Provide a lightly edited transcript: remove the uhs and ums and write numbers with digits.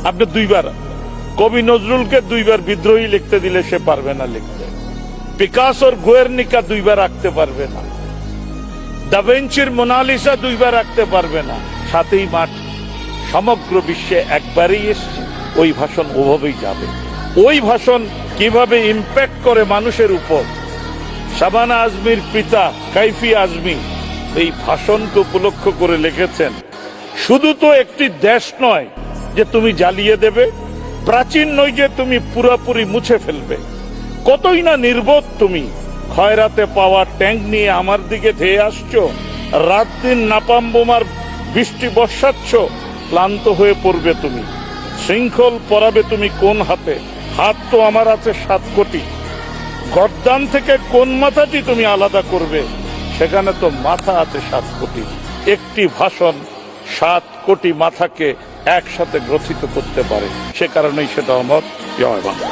আপনি দুইবার কবি নজরুলকে দুইবার বিদ্রোহী লিখতে দিলে সে পারবে না লিখতে। পিকাসোর গুয়ের্নিকা দুইবার আঁকতে পারবে না। দা ভিঞ্চির মোনালিসা দুইবার আঁকতে পারবে না। ৭ই মার্চ সমগ্র বিশ্বে একবারই এসছে, ওই ভাষণ ওভাবেই যাবে। ওই ভাষণ কিভাবে ইম্প্যাক্ট করে মানুষের উপর, শাবানা আজমির পিতা কাইফি আজমি এই ভাষণকে উপলক্ষ করে লিখেছেন, শুধু তো একটি দেশ নয় যে তুমি জ্বালিয়ে দেবে, প্রাচীন নয় যে তুমি পুরোপুরি মুছে ফেলবে, কতই না নির্বোধ তুমি। খয়রাতে পাওয়া ট্যাঙ্ক নিয়ে আমার দিকে ধেয়ে আসছো, রাত দিন নাপাম বোমার বৃষ্টি বর্ষাচ্ছ, ক্লান্ত হয়ে পড়বে তুমি। শৃঙ্খল পরাবে তুমি কোন হাতে, হাত তো আমার আছে 7 কোটি। গর্দান থেকে কোন মাথাটি তুমি আলাদা করবে, সেখানে তো মাথা আছে 7 কোটি। একটি ভাষণ 7 কোটি মাথাকে একসাথে গ্রথিত করতে পারে, সে কারণেই সেটা অমর। জয় বাংলা।